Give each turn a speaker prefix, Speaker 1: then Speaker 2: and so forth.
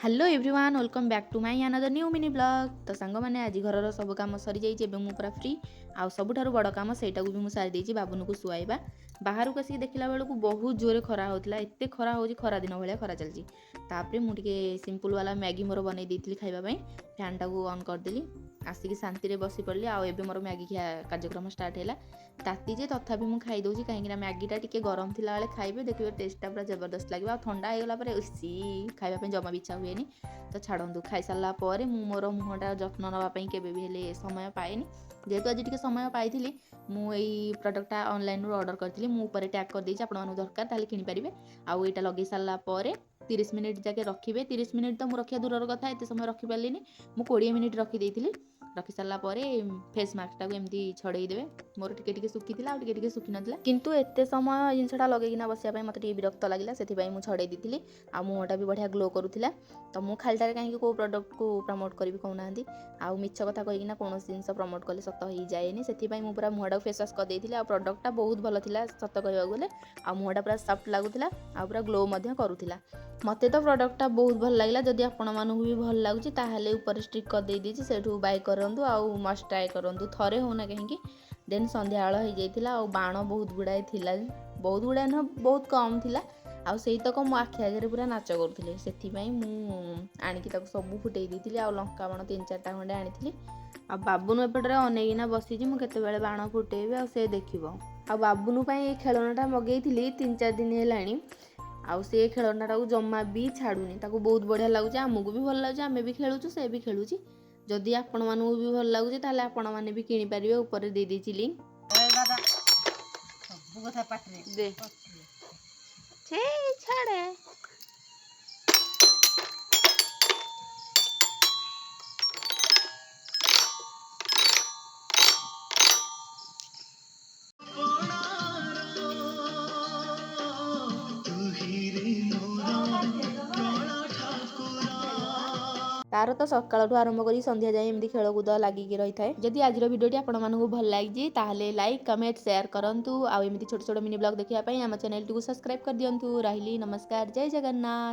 Speaker 1: Hello everyone welcome back to my another new mini blog. तो song मैंने आज घर सब कम सरी जाइए पूरा फ्री आउ सबुठ बड़ कम सहीटा भी मुझे सारी देती बाबुन को शुआइबा बाहर को आसिक देखला बेलू बहुत जोरे खरा होता एत खरा हो खरा दिन भाया खरा चलती तापर मुझे सिंपल वाला मैगी मोर बनई देती खावाई फैन टाक ऑन करदेली आसिक शांति बसी पड़ी आउ एबे मोर मैगी खिया कार्यक्रम स्टार्ट है ताती जे तथापि मुझे खाईदे कहीं मैगीटा टी गरम थी बेले खाइबे देखिए टेस्टा पूरा जबरदस्त लगे ठंडा होगा सी खावाई जमा भी इच्छा हुए तो छाड़ू खाई सारा पर मोर मुहटा जत्न नापी के समय पाएनि जेहेतु आज टी समय पाई मुझे प्रडक्टा ऑनलाइन ऑर्डर करी मुझे टैग करदे आपको दरकार ताले किनीपारे आउ यहाँ लगे सारापर 30 मिनिट जाके रखिए 30 मिनिट तो मुझे रखा दूर कथा एत समय रखिपारे मुझे 20 मिनिट रखीदे रखी सारापर फेस मास्क टाक एमती छड़ेदेवे मोर टिके सुखी टिके सुखी नाला किंतु एत समय जिनसा लगेना बसापी मत विरक्त लगे से मुझे छड़े दी आ मुहटा भी बढ़िया ग्लो करूला तो मुझे खालीटार कहीं कौ प्रडक्ट को प्रमोट करी कहना आउ मिछ कथा कहीकिना कौन जिन प्रमोट कले सत हो जाए से पूरा मुहटा फेस वाश करदे आ प्रडक्टा बहुत भल था सत कह गले आ मुहटा पूरा सफ्ट लगुला आ पूरा ग्लो करूला मत तो प्रडक्टा बहुत भल लगे जदि आपण भी भल लगुच ऊपर स्टिक करदे से बाय करूँ आउ मस्ट ट्राए करूँ थे होना कहीं देन संध्या हो जाता आ बाण बहुत गुड़ाए थिला बहुत गुड़ाए न बहुत कम थिला आउ से तक मो आखि आगे पूरा नाच करुले से आणिकी सब फुटे दी आ लंका बाण 3-4टा खंडे आनी आ बाबुन एपटे अनेकिना बसी मुझे बाण फुटेबी आ से देखिब आ बाबुन खेलनाटा मगई 3-4 दिन है आउ से खेलनाटा जमा भी छाड़ूनी बहुत बढ़िया लगुच आमको भी भल लगे आम भी खेलुचु से भी खेलुची जदि आपण मानू भी भल लगुच ताले आपण माने भी किनी पारिबे ऊपर दे देछि लिंक दे छे छाड़े तार तो सकाळू आरंभ कर संध्या जाए एमती खेलकूद लगिक रही है जदि आज भिडियोटी आपको भल लगी ताहले लाइक कमेंट शेयर करूँ आउ एमती छोट छोट मिनी ब्लॉग देखापी आम चैनल टी सब्सक्राइब कर दिंतु रही नमस्कार जय जगन्नाथ।